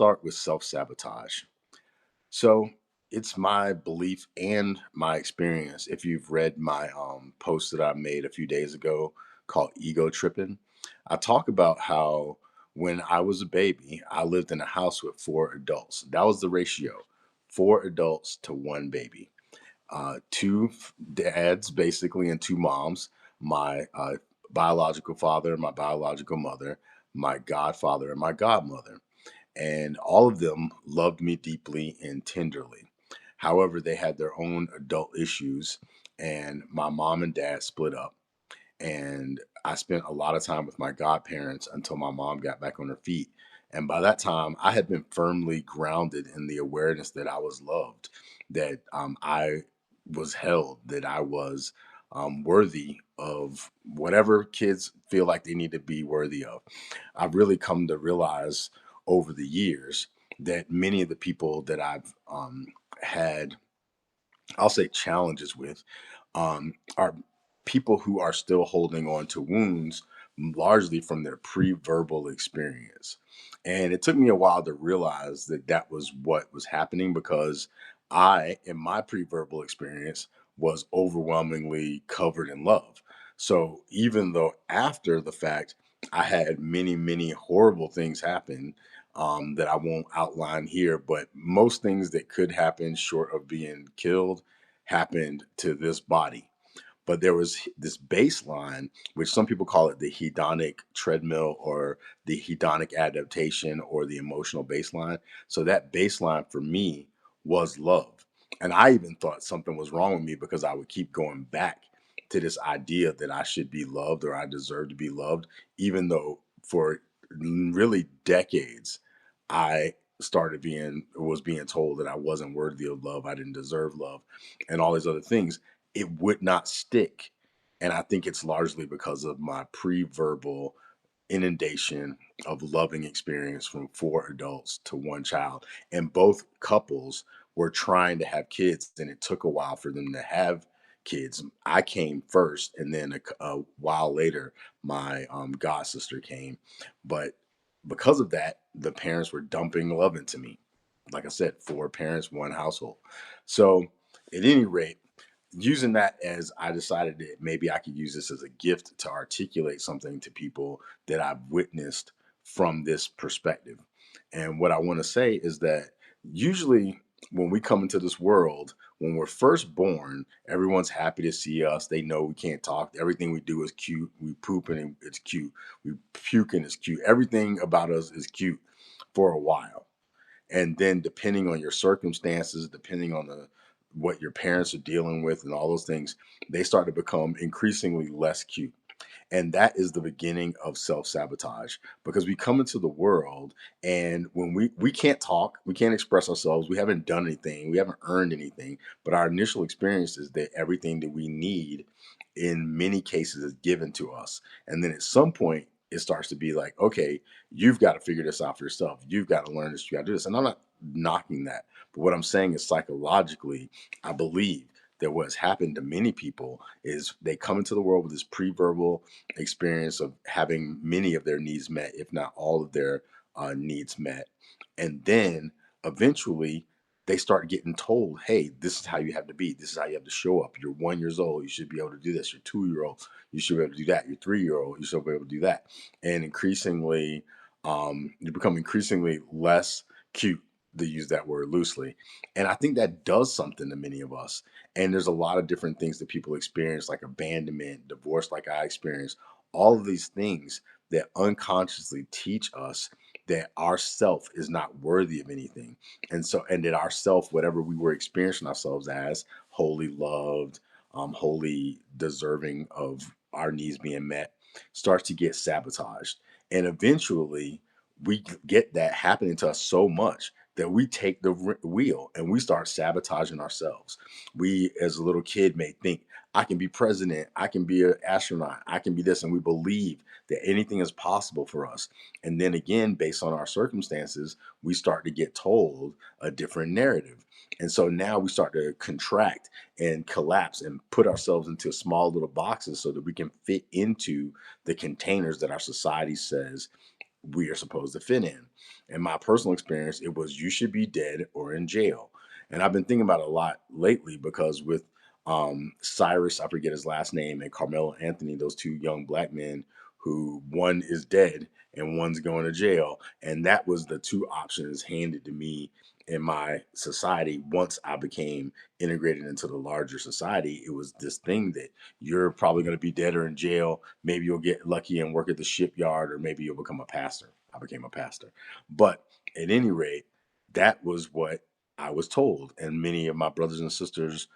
start with self-sabotage. So it's my belief and my experience. If you've read my post that I made a few days ago called Ego Tripping, I talk about how when I was a baby, I lived in a house with four adults. That was the ratio, four adults to one baby. Two dads, basically, and two moms. My biological father, my biological mother, my godfather, and my godmother, and all of them loved me deeply and tenderly. However, they had their own adult issues, and my mom and dad split up. And I spent a lot of time with my godparents until my mom got back on her feet. And by that time, I had been firmly grounded in the awareness that I was loved, that I was held, that I was worthy of whatever kids feel like they need to be worthy of. I've really come to realize over the years that many of the people that I've had, I'll say, challenges with, are people who are still holding on to wounds largely from their pre-verbal experience. And it took me a while to realize that that was what was happening, because I, in my pre-verbal experience, was overwhelmingly covered in love. So even though after the fact I had many, many horrible things happen, that I won't outline here, but most things that could happen short of being killed happened to this body. But there was this baseline, which some people call it the hedonic treadmill or the hedonic adaptation or the emotional baseline. So that baseline for me was love. And I even thought something was wrong with me because I would keep going back to this idea that I should be loved or I deserve to be loved, even though for really decades I was being told that I wasn't worthy of love, I didn't deserve love, and all these other things. It would not stick. And I think it's largely because of my pre-verbal inundation of loving experience from four adults to one child. And both couples were trying to have kids, and it took a while for them to have kids. I came first, and then a while later, my god sister came. But because of that, the parents were dumping love into me. Like I said, four parents, one household. So, at any rate, using that, as I decided that maybe I could use this as a gift to articulate something to people that I've witnessed from this perspective. And what I want to say is that usually when we come into this world, when we're first born, everyone's happy to see us. They know we can't talk. Everything we do is cute. We poop and it's cute. We puke and it's cute. Everything about us is cute for a while. And then depending on your circumstances, depending on the what your parents are dealing with and all those things, they start to become increasingly less cute. And that is the beginning of self-sabotage, because we come into the world, and when we can't talk, we can't express ourselves, we haven't done anything, we haven't earned anything, but our initial experience is that everything that we need in many cases is given to us. And then at some point it starts to be like, okay, you've got to figure this out for yourself, you've got to learn this, you got to do this. And I'm not knocking that, but what I'm saying is psychologically, I believe that what's happened to many people is they come into the world with this pre-verbal experience of having many of their needs met, if not all of their needs met. And then eventually they start getting told, hey, this is how you have to be. This is how you have to show up. You're 1 year old. You should be able to do this. You're 2 year old. You should be able to do that. You're 3 year old. You should be able to do that. And increasingly, you become increasingly less cute, to use that word loosely. And I think that does something to many of us. And there's a lot of different things that people experience, like abandonment, divorce, like I experienced. All of these things that unconsciously teach us that our self is not worthy of anything. And so, and that our self, whatever we were experiencing ourselves as, wholly loved, wholly deserving of our needs being met, starts to get sabotaged. And eventually, we get that happening to us so much that we take the wheel and we start sabotaging ourselves. We, as a little kid, may think, I can be president, I can be an astronaut, I can be this, and we believe that anything is possible for us. And then again, based on our circumstances, we start to get told a different narrative. And so now we start to contract and collapse and put ourselves into small little boxes so that we can fit into the containers that our society says we are supposed to fit in. In my personal experience, it was you should be dead or in jail. And I've been thinking about it a lot lately because with Cyrus, I forget his last name, and Carmelo Anthony, those two young black men who one is dead and one's going to jail. And that was the two options handed to me in my society. Once I became integrated into the larger society, it was this thing that you're probably going to be dead or in jail. Maybe you'll get lucky and work at the shipyard, or maybe you'll become a pastor. I became a pastor. But at any rate, that was what I was told. And many of my brothers and sisters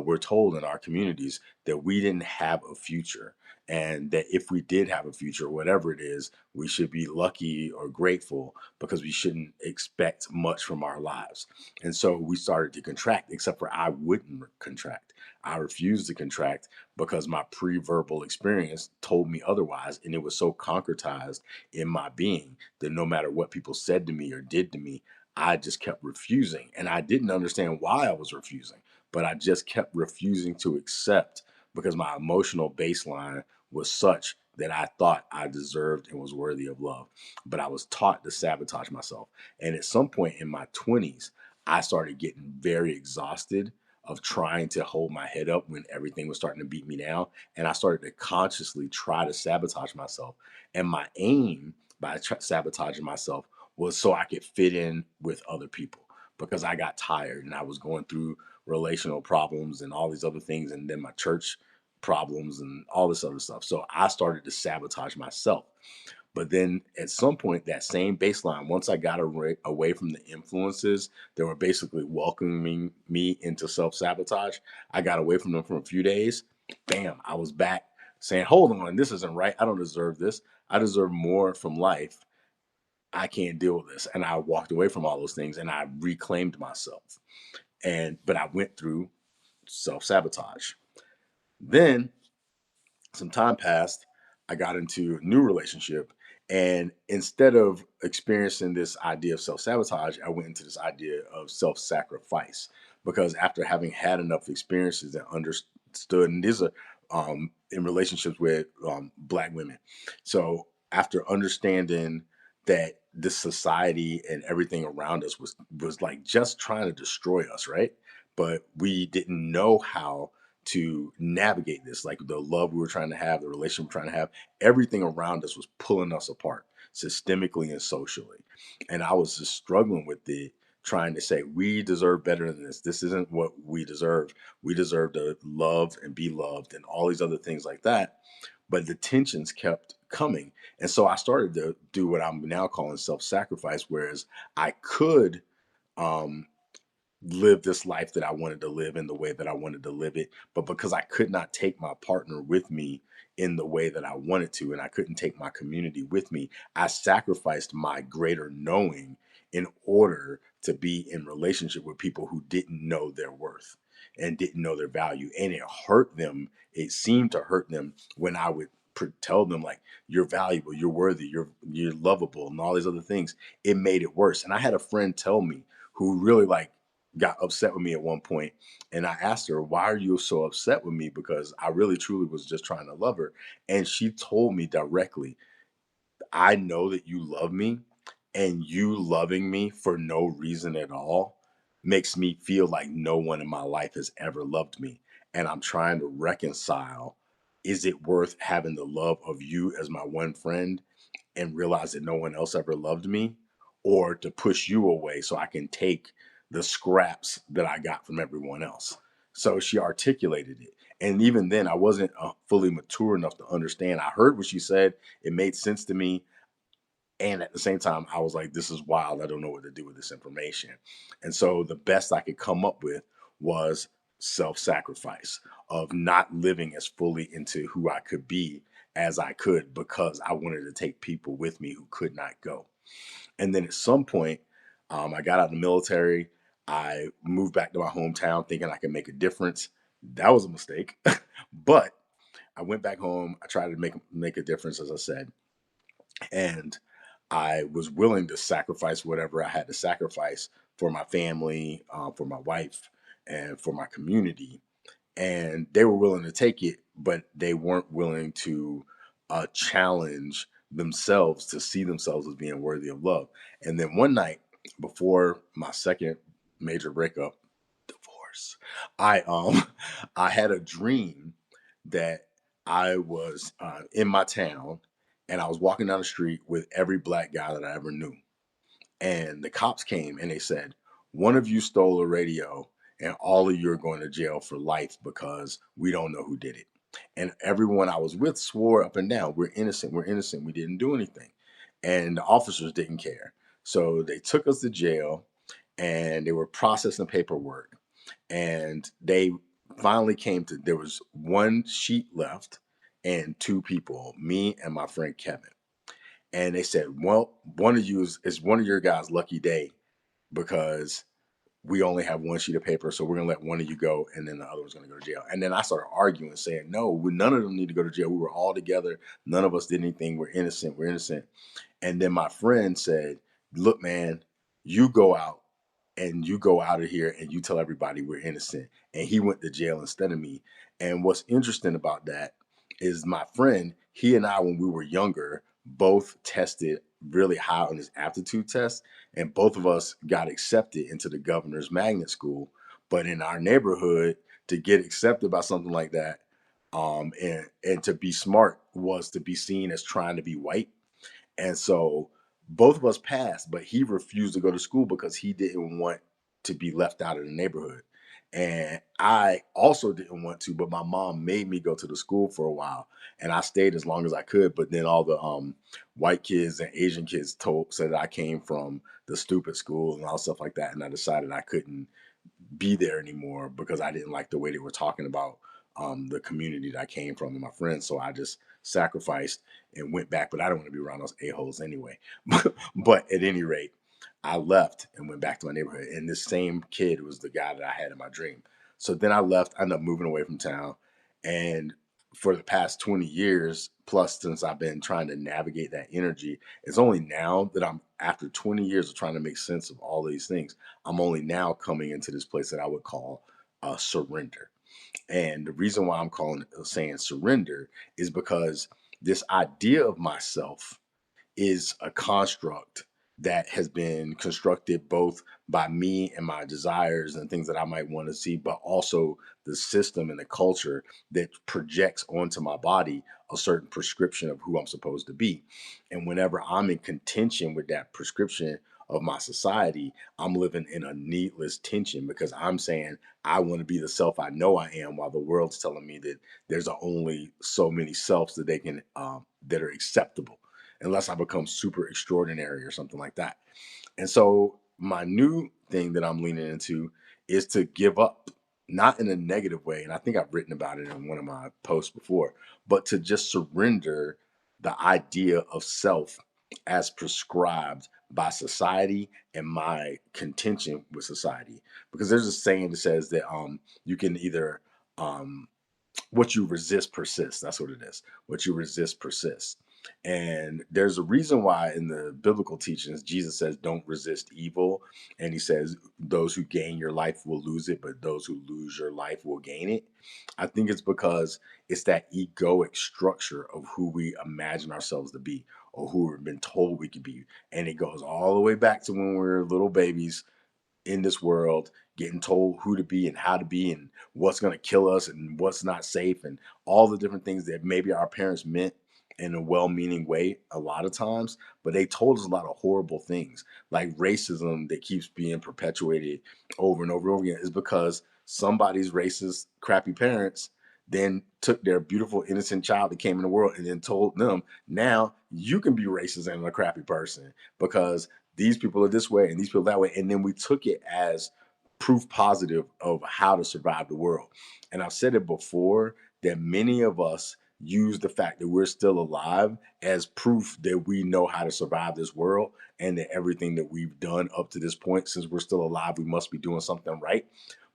were told in our communities that we didn't have a future. And that if we did have a future, whatever it is, we should be lucky or grateful because we shouldn't expect much from our lives. And so we started to contract, except for I wouldn't contract. I refused to contract because my pre-verbal experience told me otherwise. And it was so concretized in my being that no matter what people said to me or did to me, I just kept refusing. And I didn't understand why I was refusing, but I just kept refusing to accept because my emotional baseline was such that I thought I deserved and was worthy of love. But I was taught to sabotage myself. And at some point in my 20s, I started getting very exhausted of trying to hold my head up when everything was starting to beat me down. And I started to consciously try to sabotage myself. And my aim by sabotaging myself was so I could fit in with other people because I got tired and I was going through relational problems and all these other things, and then my church problems and all this other stuff. So I started to sabotage myself. But then at some point, that same baseline, once I got away from the influences that were basically welcoming me into self sabotage, I got away from them for a few days. Bam, I was back saying, hold on, this isn't right. I don't deserve this. I deserve more from life. I can't deal with this. And I walked away from all those things and I reclaimed myself. But I went through self sabotage. Then some time passed. I got into a new relationship. And instead of experiencing this idea of self sabotage, I went into this idea of self sacrifice. Because after having had enough experiences and understood, and these are in relationships with Black women. So after understanding that this society and everything around us was like just trying to destroy us, right? But we didn't know how to navigate this, like the love we were trying to have, the relationship we were trying to have, everything around us was pulling us apart systemically and socially. And I was just struggling with it, trying to say, we deserve better than this. This isn't what we deserve. We deserve to love and be loved and all these other things like that. But the tensions kept coming. And so I started to do what I'm now calling self sacrifice, whereas I could um, live this life that I wanted to live in the way that I wanted to live it. But because I could not take my partner with me in the way that I wanted to, and I couldn't take my community with me, I sacrificed my greater knowing in order to be in relationship with people who didn't know their worth and didn't know their value. And it hurt them. It seemed to hurt them when I would tell them like, you're valuable, you're worthy, you're lovable, and all these other things. It made it worse. And I had a friend tell me, who really like got upset with me at one point, and I asked her, why are you so upset with me? Because I really truly was just trying to love her. And she told me directly, I know that you love me, and you loving me for no reason at all makes me feel like no one in my life has ever loved me. And I'm trying to reconcile, is it worth having the love of you as my one friend and realize that no one else ever loved me, or to push you away so I can take the scraps that I got from everyone else? So she articulated it. And even then, I wasn't fully mature enough to understand. I heard what she said, it made sense to me. And at the same time, I was like, this is wild. I don't know what to do with this information. And so the best I could come up with was self sacrifice, of not living as fully into who I could be as I could because I wanted to take people with me who could not go. And then at some point, I got out of the military. I moved back to my hometown thinking I could make a difference. That was a mistake. But I went back home. I tried to make a difference, as I said. And I was willing to sacrifice whatever I had to sacrifice for my family, for my wife, and for my community. And they were willing to take it, but they weren't willing to challenge themselves to see themselves as being worthy of love. And then one night before my second major breakup, divorce, I I had a dream that I was in my town and I was walking down the street with every black guy that I ever knew. And the cops came and they said, one of you stole a radio and all of you are going to jail for life because we don't know who did it. And everyone I was with swore up and down, we're innocent, we're innocent, we didn't do anything. And the officers didn't care. So they took us to jail and they were processing paperwork. And they finally came to, there was one sheet left and two people, me and my friend Kevin. And they said, well, one of you is one of your guys' lucky day because we only have one sheet of paper, so we're gonna let one of you go, and then the other one's gonna go to jail. And then I started arguing, saying, no, none of them need to go to jail. We were all together. None of us did anything. We're innocent. We're innocent. And then my friend said, look, man, you go out and you go out of here and you tell everybody we're innocent. And he went to jail instead of me. And what's interesting about that is my friend, he and I, when we were younger, both tested really high on his aptitude test. And both of us got accepted into the governor's magnet school. But in our neighborhood, to get accepted by something like that, and to be smart was to be seen as trying to be white. And so both of us passed, but he refused to go to school because he didn't want to be left out of the neighborhood. And I also didn't want to, but my mom made me go to the school for a while. And I stayed as long as I could. But then all the white kids and Asian kids said that I came from the stupid school and all stuff like that. And I decided I couldn't be there anymore because I didn't like the way they were talking about the community that I came from and my friends. So I just sacrificed and went back. But I don't want to be around those a-holes anyway. But at any rate, I left and went back to my neighborhood. And this same kid was the guy that I had in my dream. So then I left. I ended up moving away from town. And for the past 20 years plus, since I've been trying to navigate that energy, it's only now that I'm, after 20 years of trying to make sense of all these things, I'm only now coming into this place that I would call surrender. And the reason why I'm saying surrender is because this idea of myself is a construct that has been constructed both by me and my desires and things that I might want to see, but also the system and the culture that projects onto my body a certain prescription of who I'm supposed to be. And whenever I'm in contention with that prescription of my society, I'm living in a needless tension because I'm saying I want to be the self I know I am, while the world's telling me that there's only so many selves that they can that are acceptable, unless I become super extraordinary or something like that. And so my new thing that I'm leaning into is to give up, not in a negative way. And I think I've written about it in one of my posts before, but to just surrender the idea of self as prescribed by society and my contention with society. Because there's a saying that says that you can either what you resist persists. That's what it is. What you resist persists. And there's a reason why in the biblical teachings, Jesus says, don't resist evil. And he says, those who gain your life will lose it, but those who lose your life will gain it. I think it's because it's that egoic structure of who we imagine ourselves to be or who we've been told we could be. And it goes all the way back to when we were little babies in this world, getting told who to be and how to be and what's going to kill us and what's not safe and all the different things that maybe our parents meant in a well-meaning way a lot of times, but they told us a lot of horrible things, like racism that keeps being perpetuated over and over and over again is because somebody's racist crappy parents then took their beautiful innocent child that came in the world and then told them, now you can be racist and a crappy person because these people are this way and these people that way. And then we took it as proof positive of how to survive the world. And I've said it before that many of us use the fact that we're still alive as proof that we know how to survive this world and that everything that we've done up to this point, since we're still alive, we must be doing something right.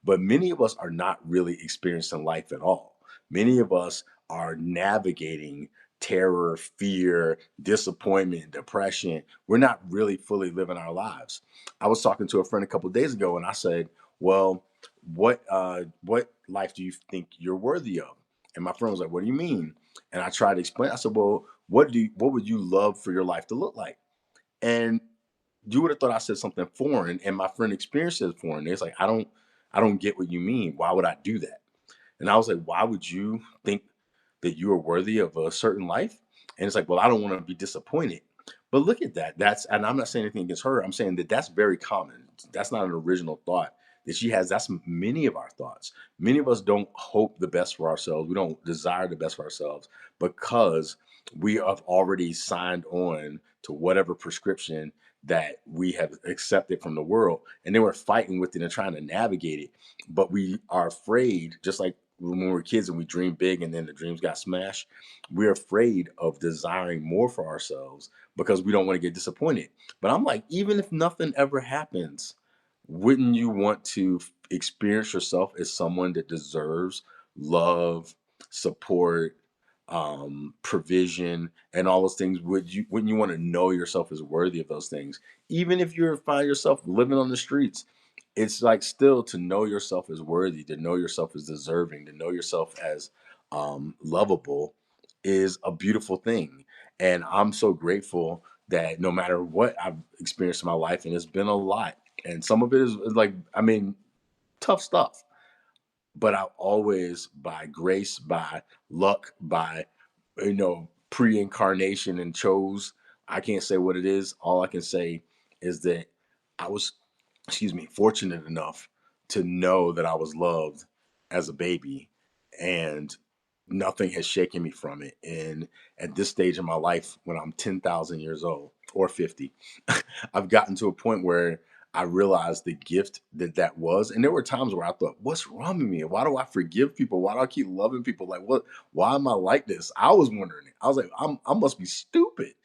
But many of us are not really experiencing life at all. Many of us are navigating terror, fear, disappointment, depression. We're not really fully living our lives. I was talking to a friend a couple of days ago and I said, well, what life do you think you're worthy of? And my friend was like, what do you mean? And I tried to explain. I said, well, what would you love for your life to look like? And you would have thought I said something foreign, and my friend experienced it foreign. It's like, I don't get what you mean. Why would I do that? And I was like, why would you think that you are worthy of a certain life? And it's like, well, I don't want to be disappointed. But look at that. And I'm not saying anything against her. I'm saying that that's very common. That's not an original thought that she has. That's many of our thoughts. Many of us don't hope the best for ourselves. We don't desire the best for ourselves because we have already signed on to whatever prescription that we have accepted from the world. And then we're fighting with it and trying to navigate it. But we are afraid, just like when we were kids and we dreamed big and then the dreams got smashed, we're afraid of desiring more for ourselves because we don't want to get disappointed. But I'm like, even if nothing ever happens, wouldn't you want to experience yourself as someone that deserves love, support, provision, and all those things? Wouldn't you want to know yourself as worthy of those things? Even if you find yourself living on the streets, it's like still to know yourself as worthy, to know yourself as deserving, to know yourself as lovable is a beautiful thing. And I'm so grateful that no matter what I've experienced in my life, and it's been a lot, and some of it is like, I mean, tough stuff, but I always, by grace, by luck, by, pre-incarnation and chose. I can't say what it is. All I can say is that I was, excuse me, fortunate enough to know that I was loved as a baby, and nothing has shaken me from it. And at this stage in my life, when I'm 10,000 years old or 50, I've gotten to a point where I realized the gift that that was. And there were times where I thought, what's wrong with me? Why do I forgive people? Why do I keep loving people? Like, what? Why am I like this? I was wondering it. I was like, I must be stupid,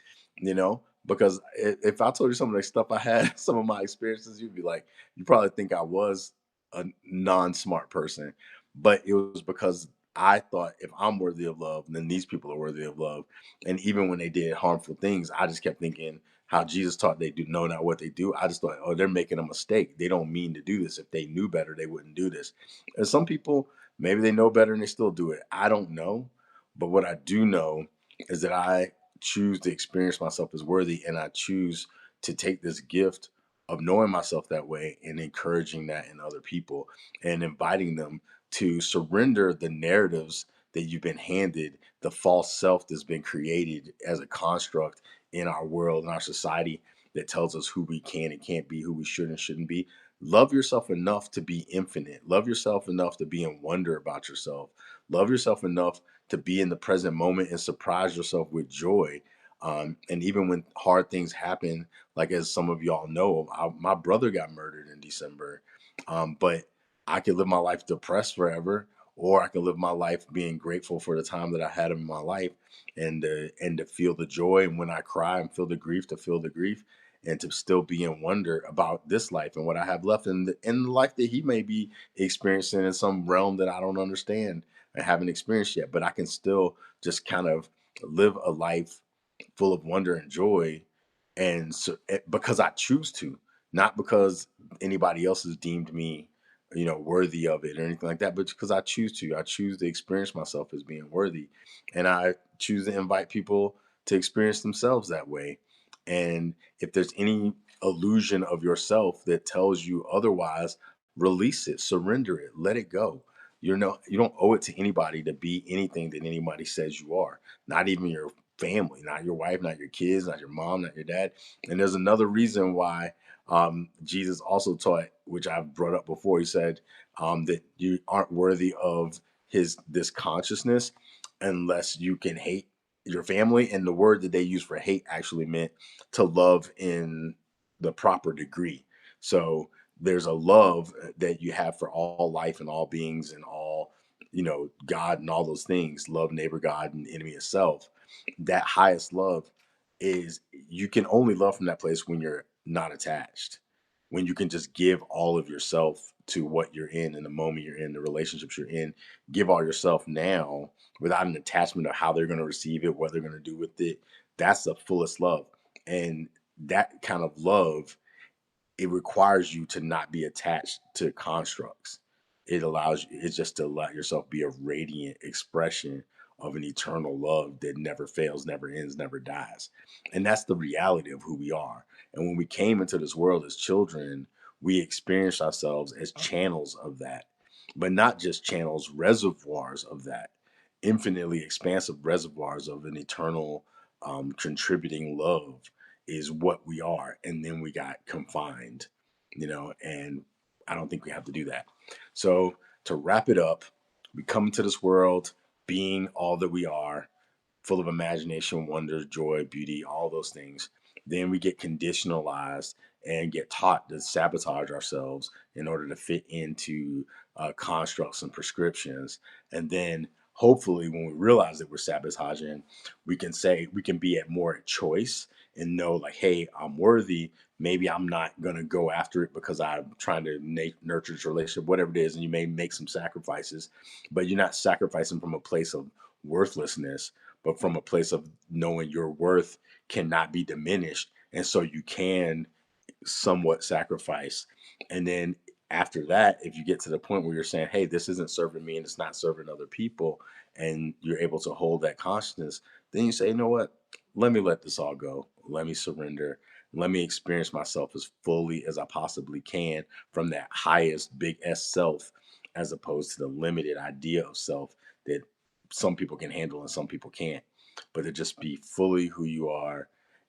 because if I told you some of the stuff I had, some of my experiences, you'd be like, you probably think I was a non-smart person. But it was because I thought if I'm worthy of love, then these people are worthy of love. And even when they did harmful things, I just kept thinking how Jesus taught they do know not what they do. I just thought, oh, they're making a mistake. They don't mean to do this. If they knew better, they wouldn't do this. And some people, maybe they know better and they still do it. I don't know. But what I do know is that I choose to experience myself as worthy, and I choose to take this gift of knowing myself that way and encouraging that in other people and inviting them to surrender the narratives that you've been handed, the false self that's been created as a construct in our world, in our society, that tells us who we can and can't be, who we should and shouldn't be. Love yourself enough to be infinite. Love yourself enough to be in wonder about yourself. Love yourself enough to be in the present moment and surprise yourself with joy. And even when hard things happen, like as some of y'all know, my brother got murdered in December. But I could live my life depressed forever, or I could live my life being grateful for the time that I had in my life, and to feel the joy. And when I cry and feel the grief, to feel the grief, and to still be in wonder about this life and what I have left in the life that he may be experiencing in some realm that I don't understand and haven't experienced yet. But I can still just kind of live a life full of wonder and joy, and so, because I choose to, not because anybody else has deemed me, worthy of it or anything like that, but because I choose to. I choose to experience myself as being worthy, and I choose to invite people to experience themselves that way. And if there's any illusion of yourself that tells you otherwise, release it, surrender it, let it go. You don't owe it to anybody to be anything that anybody says you are. Not even your family, not your wife, not your kids, not your mom, not your dad. And there's another reason why Jesus also taught, which I've brought up before. He said that you aren't worthy of this consciousness unless you can hate your family. And the word that they use for hate actually meant to love in the proper degree. So there's a love that you have for all life and all beings and all, God and all those things. Love neighbor, God, and enemy itself. That highest love is, you can only love from that place when you're not attached, when you can just give all of yourself to what you're in the moment you're in, the relationships you're in. Give all yourself now without an attachment of how they're going to receive it, what they're going to do with it. That's the fullest love. And that kind of love, it requires you to not be attached to constructs. It allows you, it's just to let yourself be a radiant expression of an eternal love that never fails, never ends, never dies. And that's the reality of who we are. And when we came into this world as children, we experienced ourselves as channels of that, but not just channels, reservoirs of that, infinitely expansive reservoirs of an eternal contributing love is what we are. And then we got confined, and I don't think we have to do that. So to wrap it up, we come into this world being all that we are, full of imagination, wonder, joy, beauty, all those things. Then we get conditionalized and get taught to sabotage ourselves in order to fit into constructs and prescriptions. And then hopefully, when we realize that we're sabotaging, we can be at more choice and know, like, hey, I'm worthy. Maybe I'm not going to go after it because I'm trying to nurture this relationship, whatever it is. And you may make some sacrifices, but you're not sacrificing from a place of worthlessness, but from a place of knowing your worth cannot be diminished. And so you can somewhat sacrifice. And then after that, if you get to the point where you're saying, hey, this isn't serving me and it's not serving other people, and you're able to hold that consciousness, then you say, you know what? Let me let this all go. Let me surrender. Let me experience myself as fully as I possibly can from that highest big S self, as opposed to the limited idea of self that some people can handle and some people can't. But to just be fully who you are,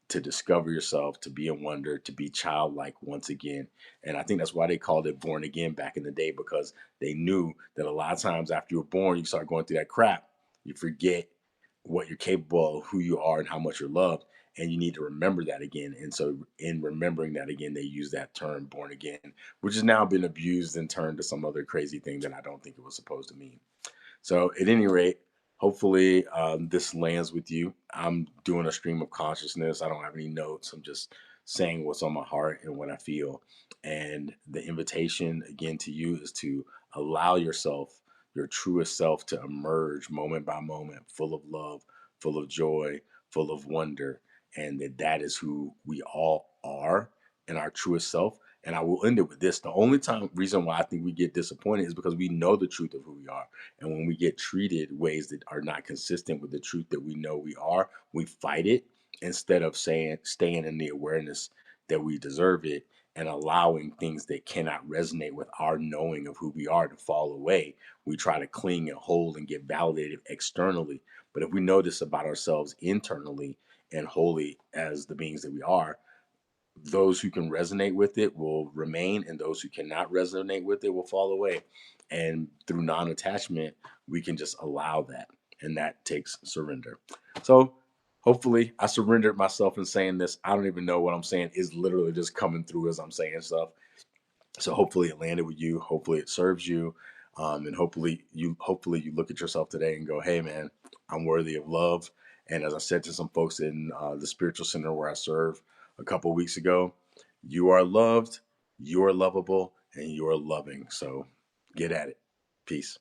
to discover yourself, to be in wonder, to be childlike once again. And I think that's why they called it born again back in the day, because they knew that a lot of times after you were born, you start going through that crap. You forget what you're capable of, who you are, and how much you're loved. And you need to remember that again. And so, in remembering that again, they use that term born again, which has now been abused and turned to some other crazy thing that I don't think it was supposed to mean. So, at any rate, hopefully this lands with you. I'm doing a stream of consciousness. I don't have any notes. I'm just saying what's on my heart and what I feel. And the invitation again to you is to allow yourself, your truest self, to emerge moment by moment, full of love, full of joy, full of wonder, and that is who we all are in our truest self. And I will end it with this: the only reason why I think we get disappointed is because we know the truth of who we are. And when we get treated ways that are not consistent with the truth that we know we are, we fight it instead of staying in the awareness that we deserve it and allowing things that cannot resonate with our knowing of who we are to fall away. We try to cling and hold and get validated externally. But if we know this about ourselves internally and wholly as the beings that we are, those who can resonate with it will remain, and those who cannot resonate with it will fall away. And through non-attachment, we can just allow that, and that takes surrender. So hopefully I surrendered myself in saying this. I don't even know what I'm saying is literally just coming through as I'm saying stuff. So hopefully it landed with you. Hopefully it serves you. And hopefully you look at yourself today and go, hey man, I'm worthy of love. And as I said to some folks in the spiritual center where I serve a couple of weeks ago, you are loved, you are lovable, and you are loving. So get at it. Peace.